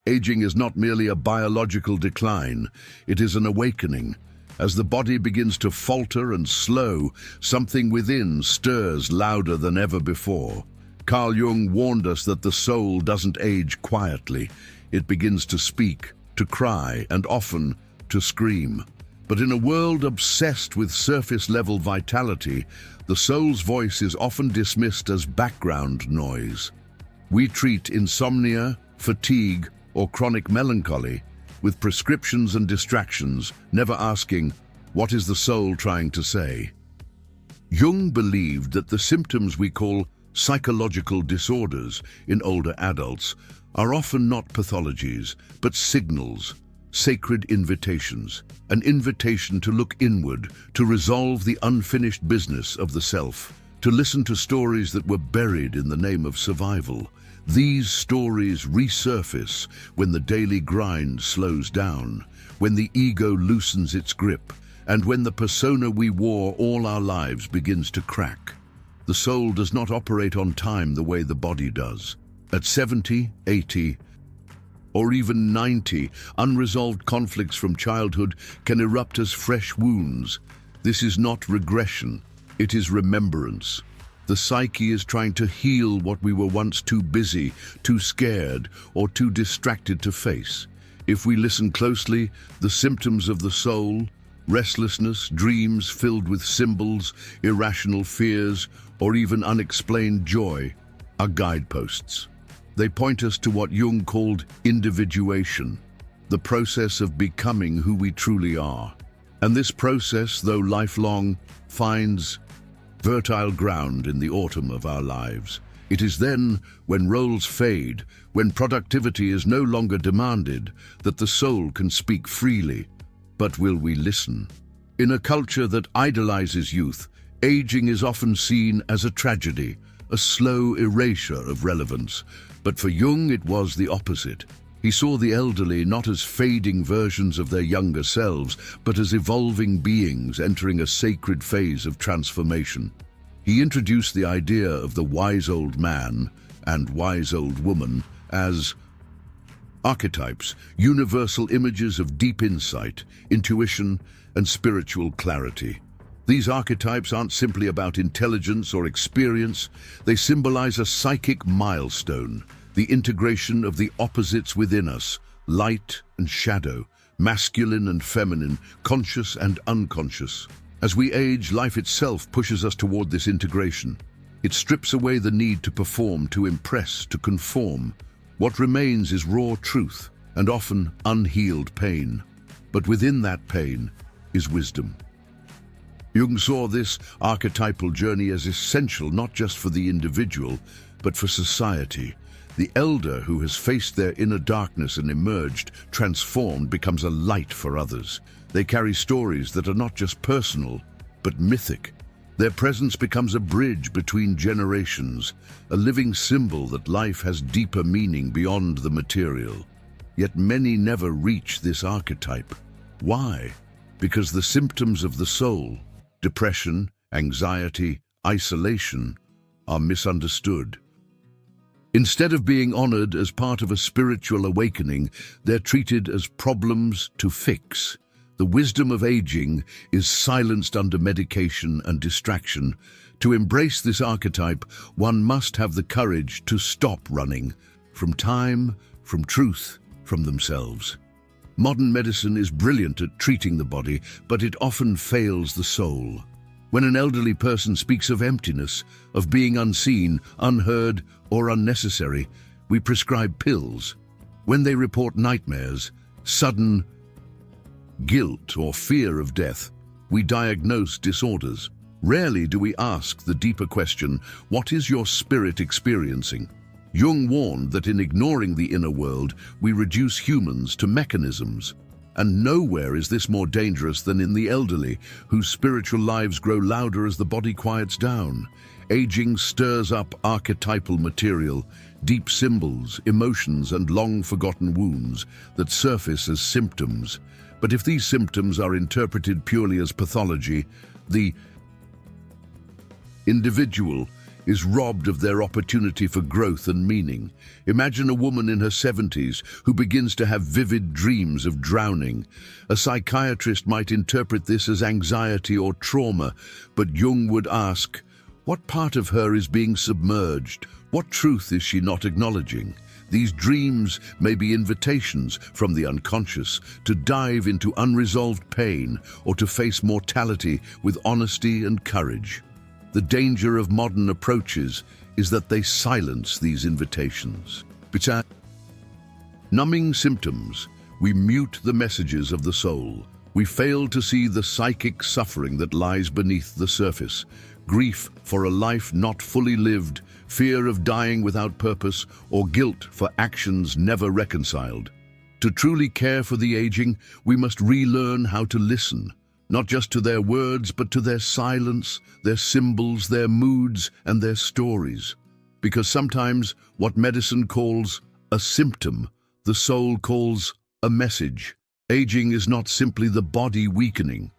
Aging is not merely a biological decline, it is an awakening. As the body begins to falter and slow, something within stirs louder than ever before. Carl Jung warned us that the soul doesn't age quietly. It begins to speak, to cry, and often to scream. But in a world obsessed with surface-level vitality, the soul's voice is often dismissed as background noise. We treat insomnia, fatigue, or chronic melancholy with prescriptions and distractions, never asking, what is the soul trying to say? Jung believed that the symptoms we call psychological disorders in older adults are often not pathologies, but signals, sacred invitations, an invitation to look inward, to resolve the unfinished business of the self, to listen to stories that were buried in the name of survival. These stories resurface when the daily grind slows down, when the ego loosens its grip, and when the persona we wore all our lives begins to crack. The soul does not operate on time the way the body does. At 70, 80, or even 90, unresolved conflicts from childhood can erupt as fresh wounds. This is not regression, it is remembrance. The psyche is trying to heal what we were once too busy, too scared, or too distracted to face. If we listen closely, the symptoms of the soul, restlessness, dreams filled with symbols, irrational fears, or even unexplained joy, are guideposts. They point us to what Jung called individuation, the process of becoming who we truly are. And this process, though lifelong, finds fertile ground in the autumn of our lives. It is then, when roles fade, when productivity is no longer demanded, that the soul can speak freely. But will we listen? In a culture that idolizes youth, aging is often seen as a tragedy, a slow erasure of relevance. But for Jung, it was the opposite. He saw the elderly not as fading versions of their younger selves, but as evolving beings entering a sacred phase of transformation. He introduced the idea of the wise old man and wise old woman as archetypes, universal images of deep insight, intuition, and spiritual clarity. These archetypes aren't simply about intelligence or experience, they symbolize a psychic milestone, the integration of the opposites within us, light and shadow, masculine and feminine, conscious and unconscious. As we age, life itself pushes us toward this integration. It strips away the need to perform, to impress, to conform. What remains is raw truth and often unhealed pain. But within that pain is wisdom. Jung saw this archetypal journey as essential not just for the individual, but for society. The elder who has faced their inner darkness and emerged, transformed, becomes a light for others. They carry stories that are not just personal, but mythic. Their presence becomes a bridge between generations, a living symbol that life has deeper meaning beyond the material. Yet many never reach this archetype. Why? Because the symptoms of the soul, depression, anxiety, isolation, are misunderstood. Instead of being honored as part of a spiritual awakening, they're treated as problems to fix. The wisdom of aging is silenced under medication and distraction. To embrace this archetype, one must have the courage to stop running from time, from truth, from themselves. Modern medicine is brilliant at treating the body, but it often fails the soul. When an elderly person speaks of emptiness, of being unseen, unheard, or unnecessary, we prescribe pills. When they report nightmares, sudden guilt or fear of death, we diagnose disorders. Rarely do we ask the deeper question, what is your spirit experiencing? Jung warned that in ignoring the inner world, we reduce humans to mechanisms. And nowhere is this more dangerous than in the elderly, whose spiritual lives grow louder as the body quiets down. Aging stirs up archetypal material, deep symbols, emotions, and long-forgotten wounds that surface as symptoms. But if these symptoms are interpreted purely as pathology, the individual is robbed of their opportunity for growth and meaning. Imagine a woman in her 70s who begins to have vivid dreams of drowning. A psychiatrist might interpret this as anxiety or trauma, but Jung would ask, what part of her is being submerged? What truth is she not acknowledging? These dreams may be invitations from the unconscious to dive into unresolved pain or to face mortality with honesty and courage. The danger of modern approaches is that they silence these invitations. Numbing symptoms, we mute the messages of the soul. We fail to see the psychic suffering that lies beneath the surface. Grief for a life not fully lived, fear of dying without purpose, or guilt for actions never reconciled. To truly care for the aging, we must relearn how to listen, not just to their words, but to their silence, their symbols, their moods, and their stories. Because sometimes what medicine calls a symptom, the soul calls a message. Aging is not simply the body weakening.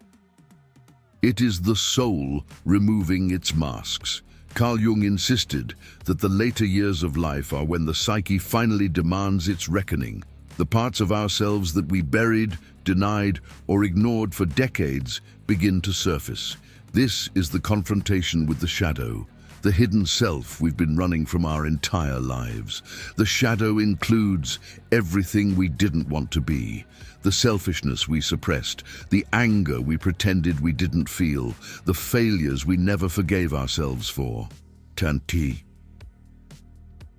It is the soul removing its masks. Carl Jung insisted that the later years of life are when the psyche finally demands its reckoning. The parts of ourselves that we buried, denied, or ignored for decades begin to surface. This is the confrontation with the shadow, the hidden self we've been running from our entire lives. The shadow includes everything we didn't want to be, the selfishness we suppressed, the anger we pretended we didn't feel, the failures we never forgave ourselves for. Tanti.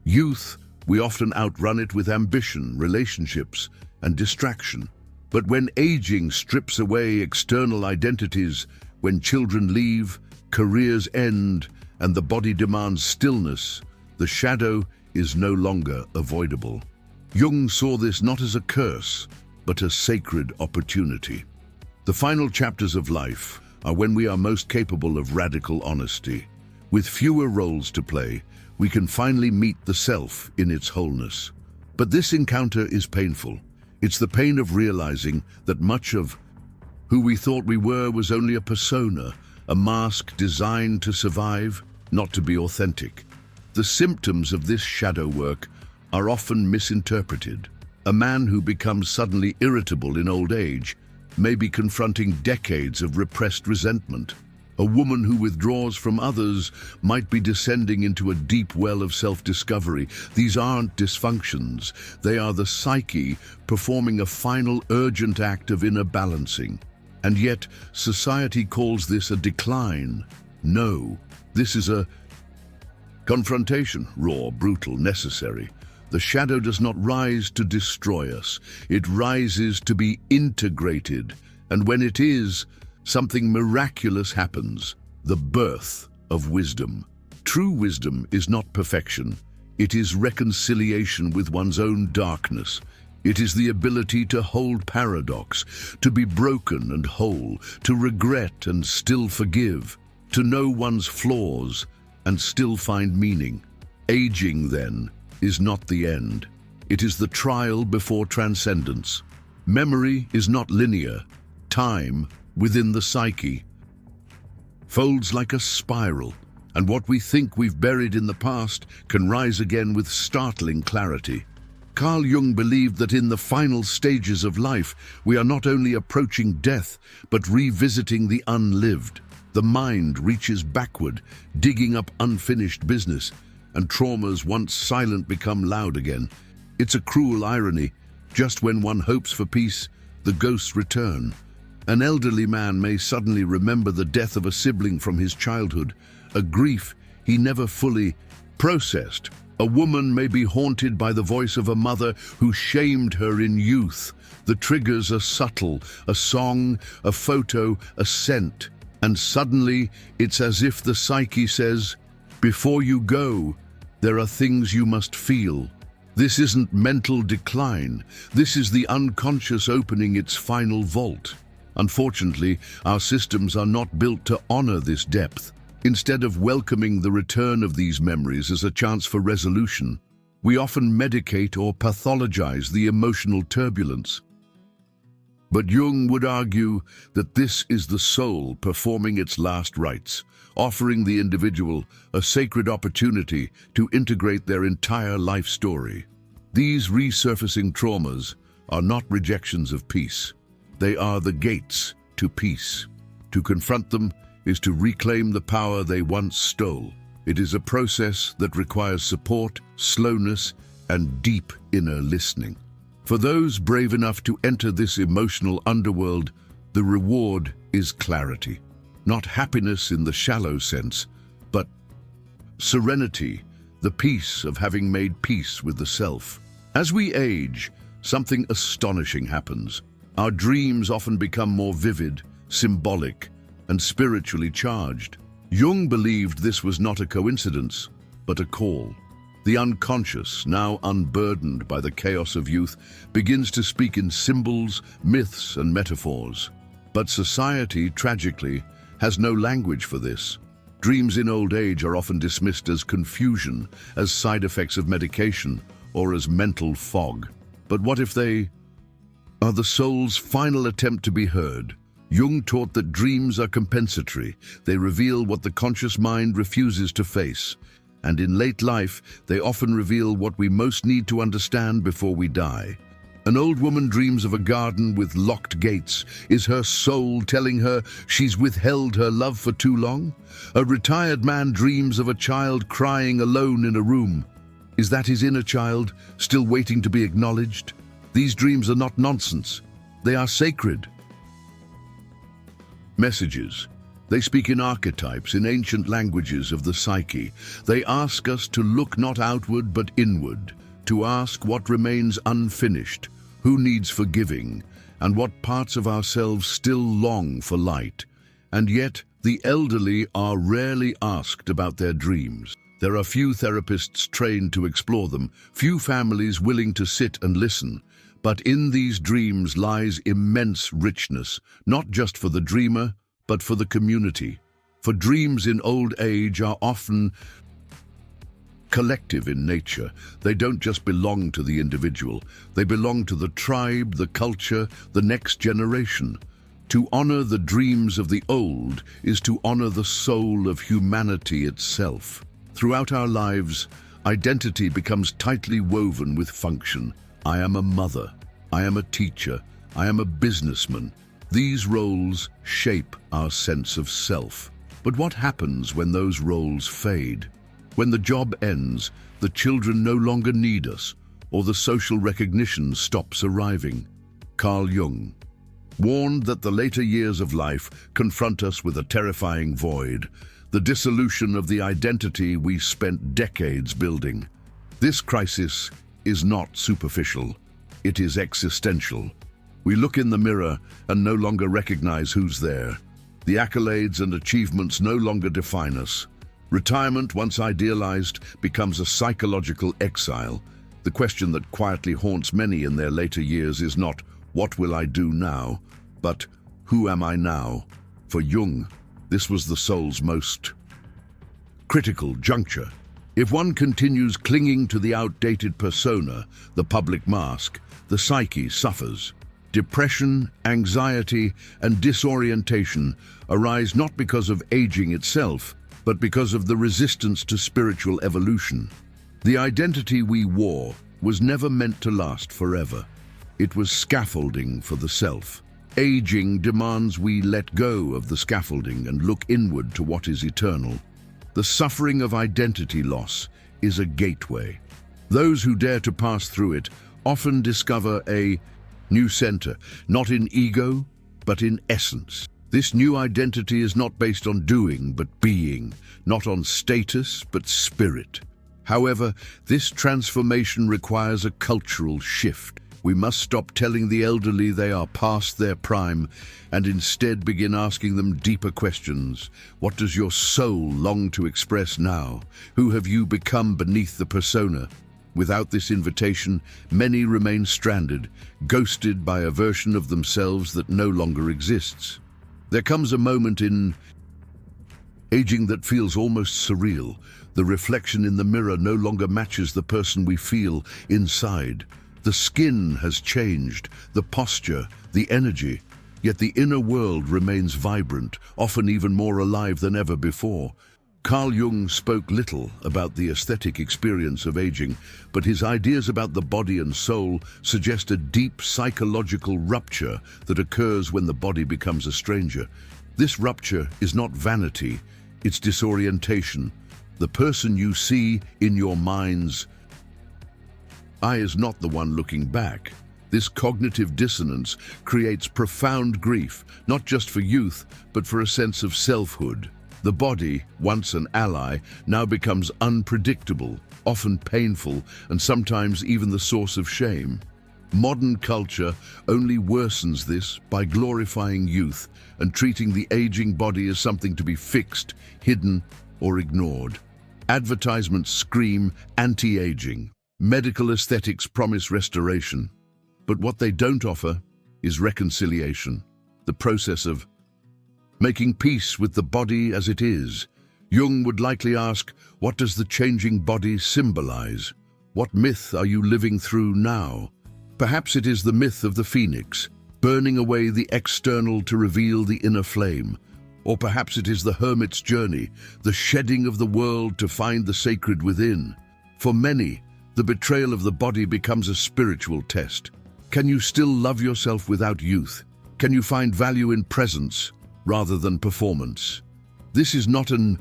Youth, we often outrun it with ambition, relationships, and distraction. But when aging strips away external identities, when children leave, careers end, and the body demands stillness, the shadow is no longer avoidable. Jung saw this not as a curse, but a sacred opportunity. The final chapters of life are when we are most capable of radical honesty. With fewer roles to play, we can finally meet the self in its wholeness. But this encounter is painful. It's the pain of realizing that much of who we thought we were was only a persona, a mask designed to survive, not to be authentic. The symptoms of this shadow work are often misinterpreted. A man who becomes suddenly irritable in old age may be confronting decades of repressed resentment. A woman who withdraws from others might be descending into a deep well of self-discovery. These aren't dysfunctions. They are the psyche performing a final urgent act of inner balancing. And yet, society calls this a decline. No, this is a confrontation, raw, brutal, necessary. The shadow does not rise to destroy us. It rises to be integrated. And when it is, something miraculous happens, the birth of wisdom. True wisdom is not perfection. It is reconciliation with one's own darkness. It is the ability to hold paradox, to be broken and whole, to regret and still forgive, to know one's flaws and still find meaning. Aging, then, is not the end. It is the trial before transcendence. Memory is not linear. Time, within the psyche, folds like a spiral, and what we think we've buried in the past can rise again with startling clarity. Carl Jung believed that in the final stages of life, we are not only approaching death, but revisiting the unlived. The mind reaches backward, digging up unfinished business, and traumas once silent become loud again. It's a cruel irony. Just when one hopes for peace, the ghosts return. An elderly man may suddenly remember the death of a sibling from his childhood, a grief he never fully processed. A woman may be haunted by the voice of a mother who shamed her in youth. The triggers are subtle, a song, a photo, a scent, and suddenly it's as if the psyche says, "Before you go, there are things you must feel." This isn't mental decline. This is the unconscious opening its final vault. Unfortunately, our systems are not built to honor this depth. Instead of welcoming the return of these memories as a chance for resolution, we often medicate or pathologize the emotional turbulence. But Jung would argue that this is the soul performing its last rites, offering the individual a sacred opportunity to integrate their entire life story. These resurfacing traumas are not rejections of peace. They are the gates to peace. To confront them is to reclaim the power they once stole. It is a process that requires support, slowness, and deep inner listening. For those brave enough to enter this emotional underworld, the reward is clarity. Not happiness in the shallow sense, but serenity, the peace of having made peace with the self. As we age, something astonishing happens. Our dreams often become more vivid, symbolic, and spiritually charged. Jung believed this was not a coincidence, but a call. The unconscious, now unburdened by the chaos of youth, begins to speak in symbols, myths, and metaphors. But society, tragically, has no language for this. Dreams in old age are often dismissed as confusion, as side effects of medication, or as mental fog. But what if they are the soul's final attempt to be heard? Jung taught that dreams are compensatory. They reveal what the conscious mind refuses to face. And in late life, they often reveal what we most need to understand before we die. An old woman dreams of a garden with locked gates. Is her soul telling her she's withheld her love for too long? A retired man dreams of a child crying alone in a room. Is that his inner child, still waiting to be acknowledged? These dreams are not nonsense. They are sacred messages. They speak in archetypes, in ancient languages of the psyche. They ask us to look not outward but inward, to ask what remains unfinished, who needs forgiving, and what parts of ourselves still long for light. And yet, the elderly are rarely asked about their dreams. There are few therapists trained to explore them, few families willing to sit and listen. But in these dreams lies immense richness, not just for the dreamer, but for the community. For dreams in old age are often collective in nature. They don't just belong to the individual. They belong to the tribe, the culture, the next generation. To honor the dreams of the old is to honor the soul of humanity itself. Throughout our lives, identity becomes tightly woven with function. I am a mother. I am a teacher. I am a businessman. These roles shape our sense of self. But what happens when those roles fade? When the job ends, the children no longer need us, or the social recognition stops arriving? Carl Jung warned that the later years of life confront us with a terrifying void, the dissolution of the identity we spent decades building. This crisis is not superficial. It is existential. We look in the mirror and no longer recognize who's there. The accolades and achievements no longer define us. Retirement, once idealized, becomes a psychological exile. The question that quietly haunts many in their later years is not, what will I do now? But, who am I now? For Jung, this was the soul's most critical juncture. If one continues clinging to the outdated persona, the public mask, the psyche suffers. Depression, anxiety, and disorientation arise not because of aging itself, but because of the resistance to spiritual evolution. The identity we wore was never meant to last forever. It was scaffolding for the self. Aging demands we let go of the scaffolding and look inward to what is eternal. The suffering of identity loss is a gateway. Those who dare to pass through it often discover a new center, not in ego, but in essence. This new identity is not based on doing, but being, not on status, but spirit. However, this transformation requires a cultural shift. We must stop telling the elderly they are past their prime and instead begin asking them deeper questions. What does your soul long to express now? Who have you become beneath the persona? Without this invitation, many remain stranded, ghosted by a version of themselves that no longer exists. There comes a moment in aging that feels almost surreal. The reflection in the mirror no longer matches the person we feel inside. The skin has changed, the posture, the energy, yet the inner world remains vibrant, often even more alive than ever before. Carl Jung spoke little about the aesthetic experience of aging, but his ideas about the body and soul suggest a deep psychological rupture that occurs when the body becomes a stranger. This rupture is not vanity, it's disorientation. The person you see in your mind's eye is not the one looking back. This cognitive dissonance creates profound grief, not just for youth, but for a sense of selfhood. The body, once an ally, now becomes unpredictable, often painful, and sometimes even the source of shame. Modern culture only worsens this by glorifying youth and treating the aging body as something to be fixed, hidden, or ignored. Advertisements scream anti-aging. Medical aesthetics promise restoration. But what they don't offer is reconciliation, the process of making peace with the body as it is. Jung would likely ask, what does the changing body symbolize? What myth are you living through now? Perhaps it is the myth of the phoenix, burning away the external to reveal the inner flame. Or perhaps it is the hermit's journey, the shedding of the world to find the sacred within. For many, the betrayal of the body becomes a spiritual test. Can you still love yourself without youth? Can you find value in presence rather than performance? This is not an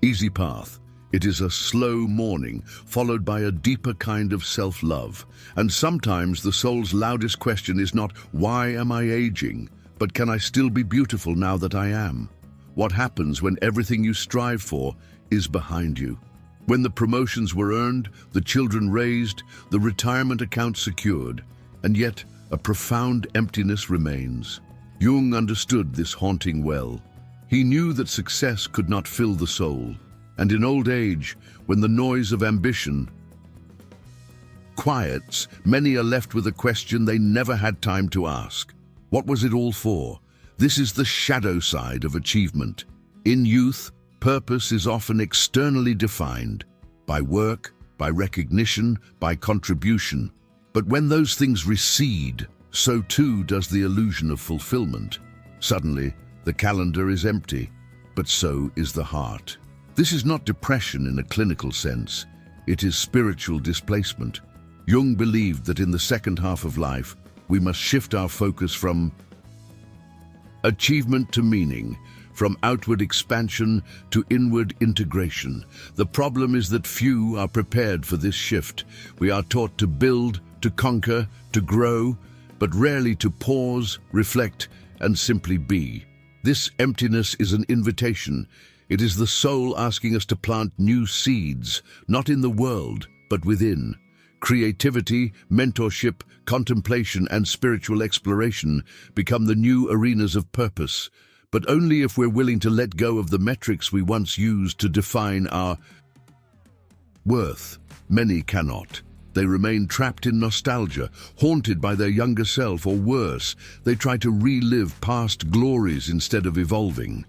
easy path. It is a slow mourning, followed by a deeper kind of self-love. And sometimes the soul's loudest question is not, why am I aging? But can I still be beautiful now that I am? What happens when everything you strive for is behind you? When the promotions were earned, the children raised, the retirement account secured, and yet a profound emptiness remains. Jung understood this haunting well. He knew that success could not fill the soul, and in old age, when the noise of ambition quiets, many are left with a question they never had time to ask. What was it all for? This is the shadow side of achievement. In youth, purpose is often externally defined by work, by recognition, by contribution. But when those things recede, so too does the illusion of fulfillment. Suddenly, the calendar is empty, but so is the heart. This is not depression in a clinical sense. It is spiritual displacement. Jung believed that in the second half of life, we must shift our focus from achievement to meaning, from outward expansion to inward integration. The problem is that few are prepared for this shift. We are taught to build, to conquer, to grow, but rarely to pause, reflect, and simply be. This emptiness is an invitation. It is the soul asking us to plant new seeds, not in the world, but within. Creativity, mentorship, contemplation, and spiritual exploration become the new arenas of purpose, but only if we're willing to let go of the metrics we once used to define our worth. Many cannot. They remain trapped in nostalgia, haunted by their younger self, or worse, they try to relive past glories instead of evolving.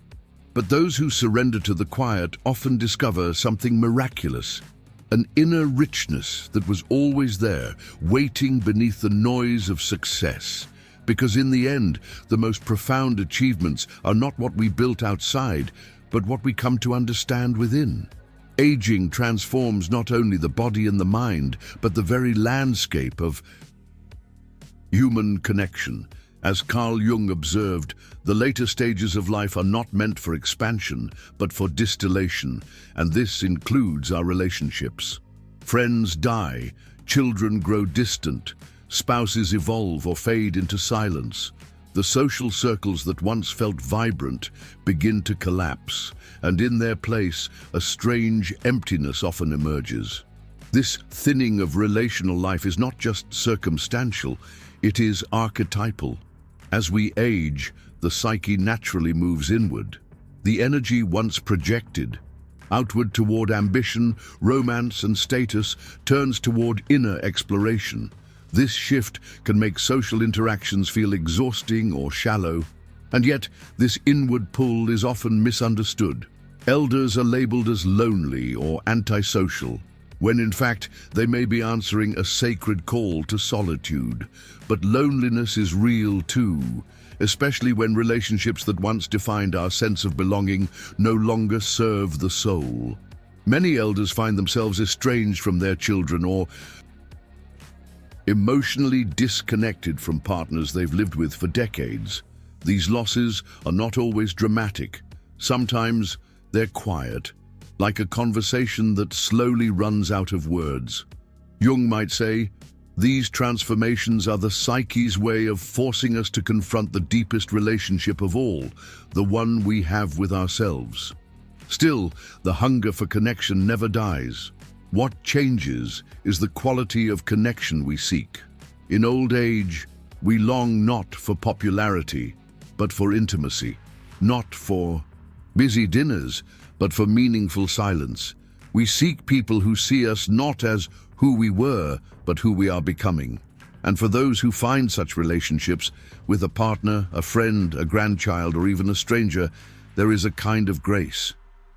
But those who surrender to the quiet often discover something miraculous, an inner richness that was always there, waiting beneath the noise of success. Because in the end, the most profound achievements are not what we built outside, but what we come to understand within. Aging transforms not only the body and the mind, but the very landscape of human connection. As Carl Jung observed, the later stages of life are not meant for expansion, but for distillation, and this includes our relationships. Friends die, children grow distant, spouses evolve or fade into silence. The social circles that once felt vibrant begin to collapse, and in their place, a strange emptiness often emerges. This thinning of relational life is not just circumstantial, it is archetypal. As we age, the psyche naturally moves inward. The energy once projected outward toward ambition, romance, and status turns toward inner exploration. This shift can make social interactions feel exhausting or shallow, and yet this inward pull is often misunderstood. Elders are labeled as lonely or antisocial, when in fact they may be answering a sacred call to solitude. But loneliness is real too, especially when relationships that once defined our sense of belonging no longer serve the soul. Many elders find themselves estranged from their children or emotionally disconnected from partners they've lived with for decades. These losses are not always dramatic. Sometimes they're quiet, like a conversation that slowly runs out of words. Jung might say, these transformations are the psyche's way of forcing us to confront the deepest relationship of all, the one we have with ourselves. Still, the hunger for connection never dies. What changes is the quality of connection we seek. In old age, we long not for popularity, but for intimacy. Not for busy dinners, but for meaningful silence. We seek people who see us not as who we were, but who we are becoming. And for those who find such relationships with a partner, a friend, a grandchild, or even a stranger, there is a kind of grace.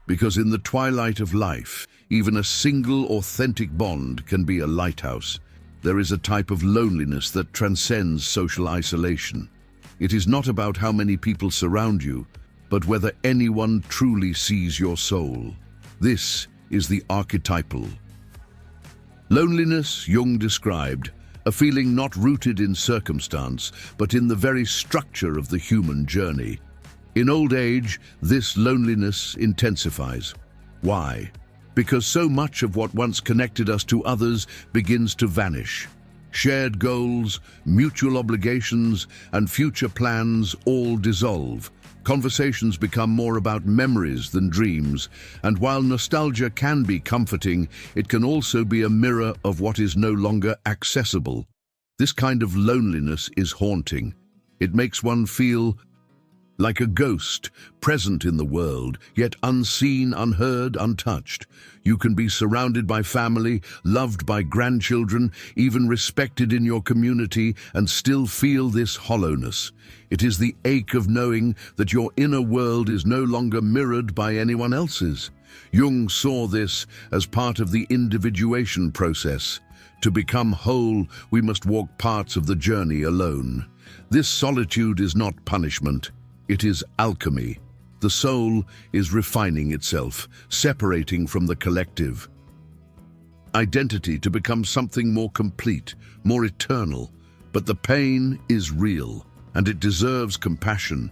Because in the twilight of life, even a single authentic bond can be a lighthouse. There is a type of loneliness that transcends social isolation. It is not about how many people surround you, but whether anyone truly sees your soul. This is the archetypal. Loneliness, Jung described, a feeling not rooted in circumstance, but in the very structure of the human journey. In old age, this loneliness intensifies. Why? Because so much of what once connected us to others begins to vanish. Shared goals, mutual obligations, and future plans all dissolve. Conversations become more about memories than dreams, and while nostalgia can be comforting, it can also be a mirror of what is no longer accessible. This kind of loneliness is haunting. It makes one feel like a ghost, present in the world, yet unseen, unheard, untouched. You can be surrounded by family, loved by grandchildren, even respected in your community, and still feel this hollowness. It is the ache of knowing that your inner world is no longer mirrored by anyone else's. Jung saw this as part of the individuation process. To become whole, we must walk parts of the journey alone. This solitude is not punishment. It is alchemy. The soul is refining itself, separating from the collective identity to become something more complete, more eternal. But the pain is real, and it deserves compassion.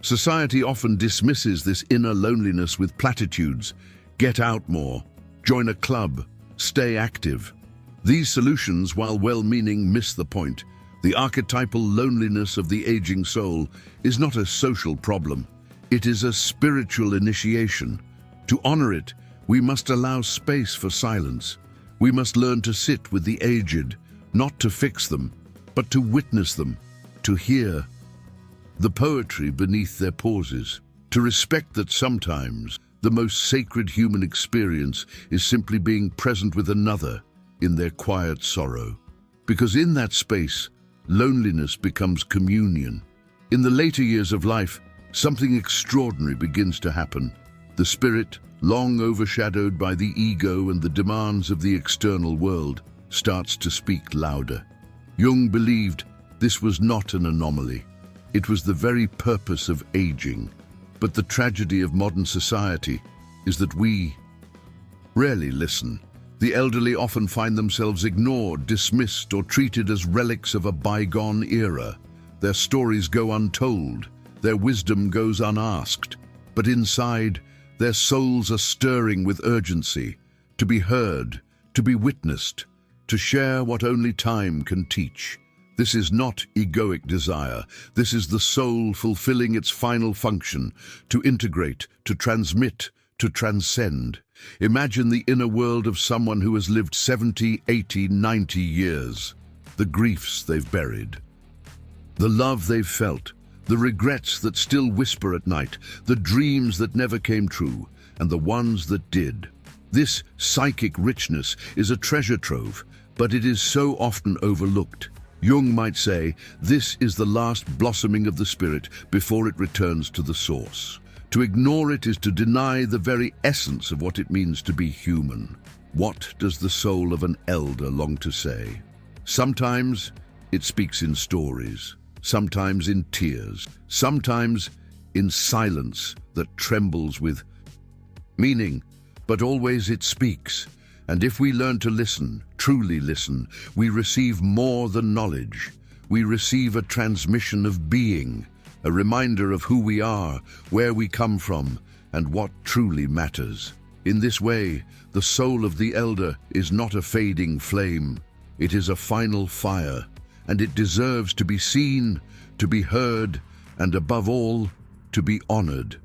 Society often dismisses this inner loneliness with platitudes. Get out more, join a club, stay active. These solutions, while well-meaning, miss the point. The archetypal loneliness of the aging soul is not a social problem. It is a spiritual initiation. To honor it, we must allow space for silence. We must learn to sit with the aged, not to fix them, but to witness them, to hear the poetry beneath their pauses, to respect that sometimes the most sacred human experience is simply being present with another in their quiet sorrow. Because in that space, loneliness becomes communion. In the later years of life, something extraordinary begins to happen. The spirit, long overshadowed by the ego and the demands of the external world, starts to speak louder. Jung believed this was not an anomaly. It was the very purpose of aging. But the tragedy of modern society is that we rarely listen. The elderly often find themselves ignored, dismissed, or treated as relics of a bygone era. Their stories go untold, their wisdom goes unasked, but inside, their souls are stirring with urgency, to be heard, to be witnessed, to share what only time can teach. This is not egoic desire. This is the soul fulfilling its final function, to integrate, to transmit, to transcend. Imagine the inner world of someone who has lived 70, 80, 90 years. The griefs they've buried, the love they've felt, the regrets that still whisper at night, the dreams that never came true, and the ones that did. This psychic richness is a treasure trove, but it is so often overlooked. Jung might say, this is the last blossoming of the spirit before it returns to the source. To ignore it is to deny the very essence of what it means to be human. What does the soul of an elder long to say? Sometimes it speaks in stories, sometimes in tears, sometimes in silence that trembles with meaning, but always it speaks. And if we learn to listen, truly listen, we receive more than knowledge. We receive a transmission of being, a reminder of who we are, where we come from, and what truly matters. In this way, the soul of the elder is not a fading flame. It is a final fire, and it deserves to be seen, to be heard, and above all, to be honored.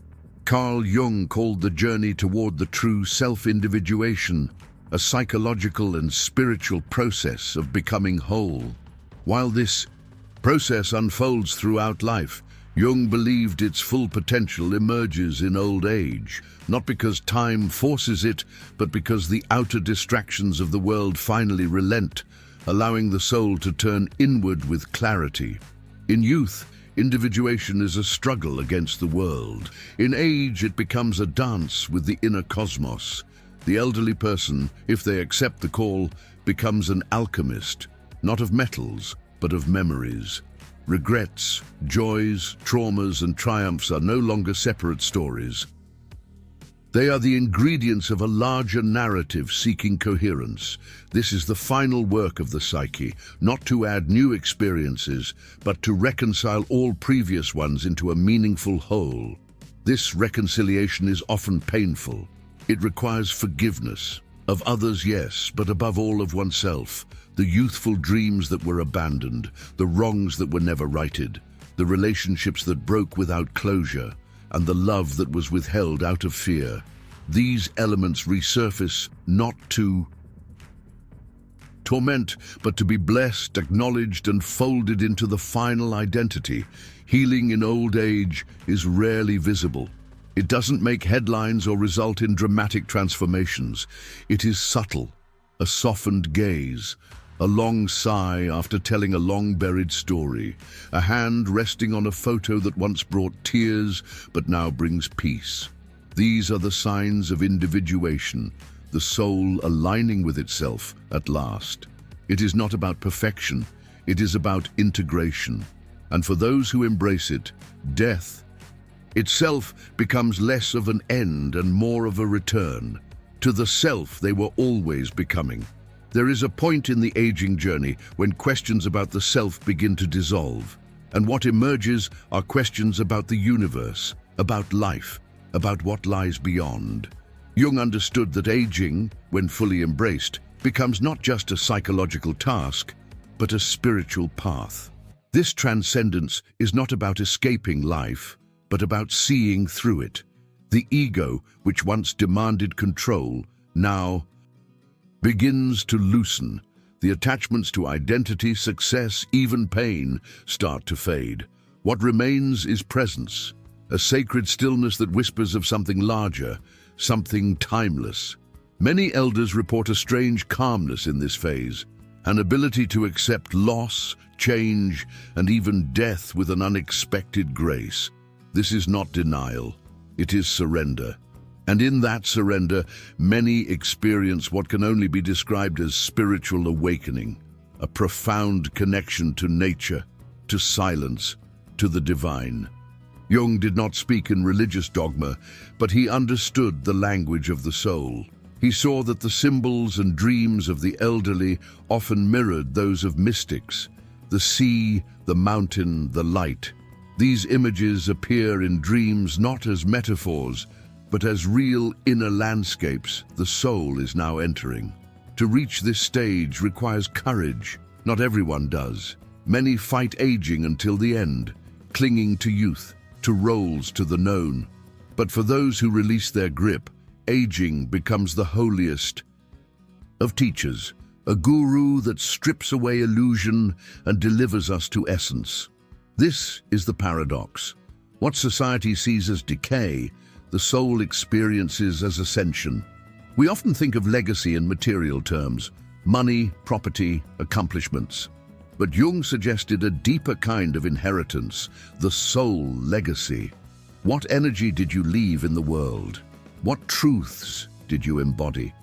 Carl Jung called the journey toward the true self-individuation a psychological and spiritual process of becoming whole. While this process unfolds throughout life, Jung believed its full potential emerges in old age, not because time forces it, but because the outer distractions of the world finally relent, allowing the soul to turn inward with clarity. In youth, individuation is a struggle against the world. In age, it becomes a dance with the inner cosmos. The elderly person, if they accept the call, becomes an alchemist, not of metals, but of memories. Regrets, joys, traumas, and triumphs are no longer separate stories. They are the ingredients of a larger narrative seeking coherence. This is the final work of the psyche, not to add new experiences, but to reconcile all previous ones into a meaningful whole. This reconciliation is often painful. It requires forgiveness. Of others, yes, but above all of oneself. The youthful dreams that were abandoned, the wrongs that were never righted, the relationships that broke without closure, and the love that was withheld out of fear. These elements resurface not to torment, but to be blessed, acknowledged, and folded into the final identity. Healing in old age is rarely visible. It doesn't make headlines or result in dramatic transformations. It is subtle, a softened gaze, a long sigh after telling a long-buried story, a hand resting on a photo that once brought tears but now brings peace. These are the signs of individuation, the soul aligning with itself at last. It is not about perfection, it is about integration. And for those who embrace it, death itself becomes less of an end and more of a return to the self they were always becoming. There is a point in the aging journey when questions about the self begin to dissolve, and what emerges are questions about the universe, about life, about what lies beyond. Jung understood that aging, when fully embraced, becomes not just a psychological task, but a spiritual path. This transcendence is not about escaping life, but about seeing through it. The ego, which once demanded control, now begins to loosen. The attachments to identity, success, even pain start to fade. What remains is presence, a sacred stillness that whispers of something larger, something timeless. Many elders report a strange calmness in this phase, an ability to accept loss, change, and even death with an unexpected grace. This is not denial, it is surrender. And in that surrender, many experience what can only be described as spiritual awakening, a profound connection to nature, to silence, to the divine. Jung did not speak in religious dogma, but he understood the language of the soul. He saw that the symbols and dreams of the elderly often mirrored those of mystics, the sea, the mountain, the light. These images appear in dreams not as metaphors, but as real inner landscapes the soul is now entering. To reach this stage requires courage. Not everyone does. Many fight aging until the end, clinging to youth, to roles, to the known. But for those who release their grip, aging becomes the holiest of teachers, a guru that strips away illusion and delivers us to essence. This is the paradox. What society sees as decay, the soul experiences as ascension. We often think of legacy in material terms, money, property, accomplishments. But Jung suggested a deeper kind of inheritance, the soul legacy. What energy did you leave in the world? What truths did you embody?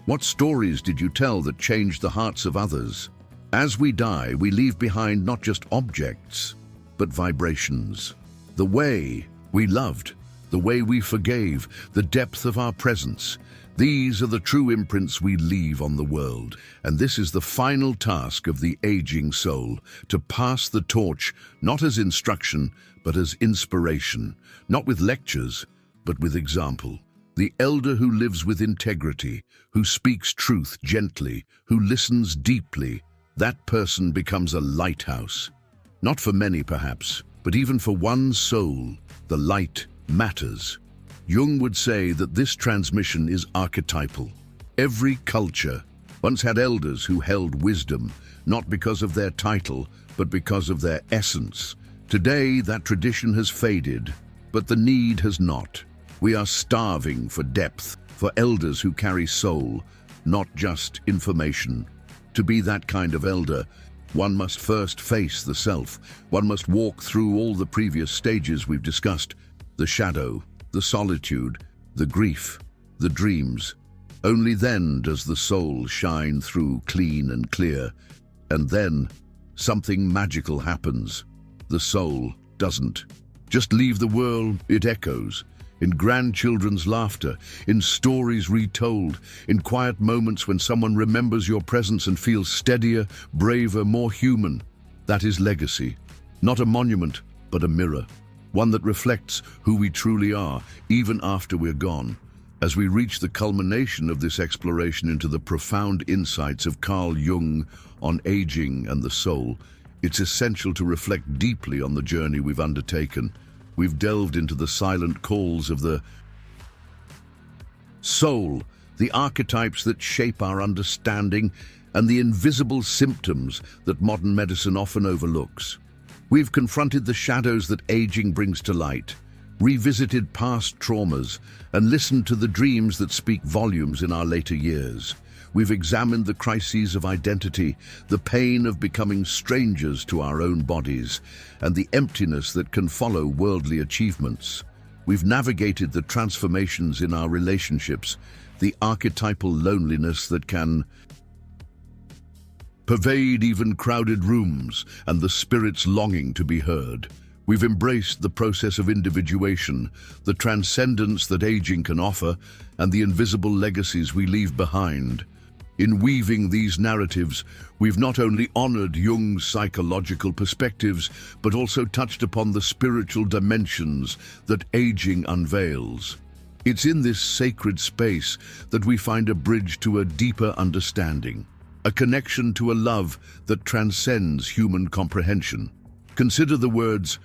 What stories did you tell that changed the hearts of others? As we die, we leave behind not just objects, but vibrations. The way we loved, the way we forgave, the depth of our presence. These are the true imprints we leave on the world. And this is the final task of the aging soul, to pass the torch, not as instruction, but as inspiration. Not with lectures, but with example. The elder who lives with integrity, who speaks truth gently, who listens deeply, that person becomes a lighthouse. Not for many, perhaps, but even for one soul, the light matters. Jung would say that this transmission is archetypal. Every culture once had elders who held wisdom, not because of their title, but because of their essence. Today, that tradition has faded, but the need has not. We are starving for depth, for elders who carry soul, not just information. To be that kind of elder, one must first face the self. One must walk through all the previous stages we've discussed: the shadow, the solitude, the grief, the dreams. Only then does the soul shine through clean and clear. And then something magical happens. The soul doesn't just leave the world, it echoes. In grandchildren's laughter, in stories retold, in quiet moments when someone remembers your presence and feels steadier, braver, more human. That is legacy. Not a monument, but a mirror. One that reflects who we truly are, even after we're gone. As we reach the culmination of this exploration into the profound insights of Carl Jung on aging and the soul, it's essential to reflect deeply on the journey we've undertaken. We've delved into the silent calls of the soul, the archetypes that shape our understanding, and the invisible symptoms that modern medicine often overlooks. We've confronted the shadows that aging brings to light, revisited past traumas, and listened to the dreams that speak volumes in our later years. We've examined the crises of identity, the pain of becoming strangers to our own bodies, and the emptiness that can follow worldly achievements. We've navigated the transformations in our relationships, the archetypal loneliness that can pervade even crowded rooms, and the spirit's longing to be heard. We've embraced the process of individuation, the transcendence that aging can offer, and the invisible legacies we leave behind. In weaving these narratives, we've not only honored Jung's psychological perspectives, but also touched upon the spiritual dimensions that aging unveils. It's in this sacred space that we find a bridge to a deeper understanding, a connection to a love that transcends human comprehension. Consider the words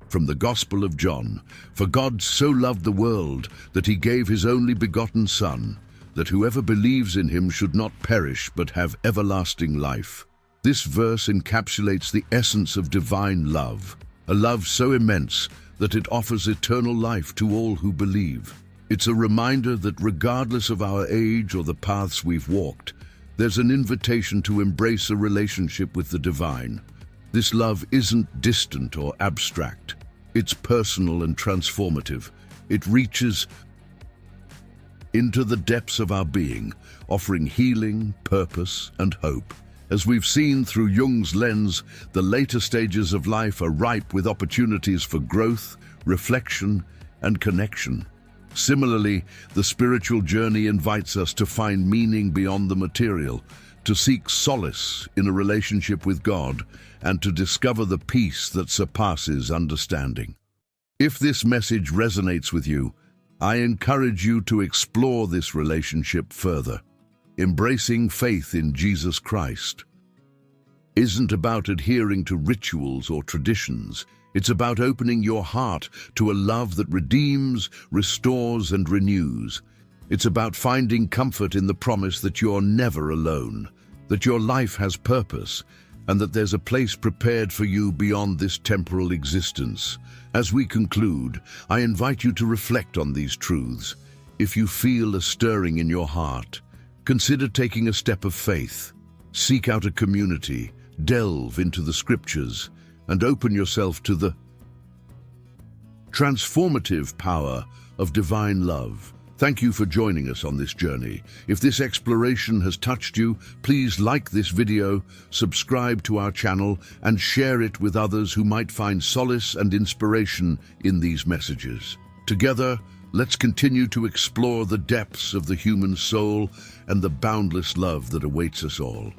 from the Gospel of John: "For God so loved the world that he gave his only begotten Son, that whoever believes in him should not perish but have everlasting life." This verse encapsulates the essence of divine love, a love so immense that it offers eternal life to all who believe. It's a reminder that regardless of our age or the paths we've walked, there's an invitation to embrace a relationship with the divine. This love isn't distant or abstract. It's personal and transformative. It reaches into the depths of our being, offering healing, purpose, and hope. As we've seen through Jung's lens, the later stages of life are ripe with opportunities for growth, reflection, and connection. Similarly, the spiritual journey invites us to find meaning beyond the material, to seek solace in a relationship with God, and to discover the peace that surpasses understanding. If this message resonates with you, I encourage you to explore this relationship further. Embracing faith in Jesus Christ isn't about adhering to rituals or traditions. It's about opening your heart to a love that redeems, restores, and renews. It's about finding comfort in the promise that you're never alone, that your life has purpose, and that there's a place prepared for you beyond this temporal existence. As we conclude, I invite you to reflect on these truths. If you feel a stirring in your heart, consider taking a step of faith. Seek out a community, delve into the scriptures, and open yourself to the transformative power of divine love. Thank you for joining us on this journey. If this exploration has touched you, please like this video, subscribe to our channel, and share it with others who might find solace and inspiration in these messages. Together, let's continue to explore the depths of the human soul and the boundless love that awaits us all.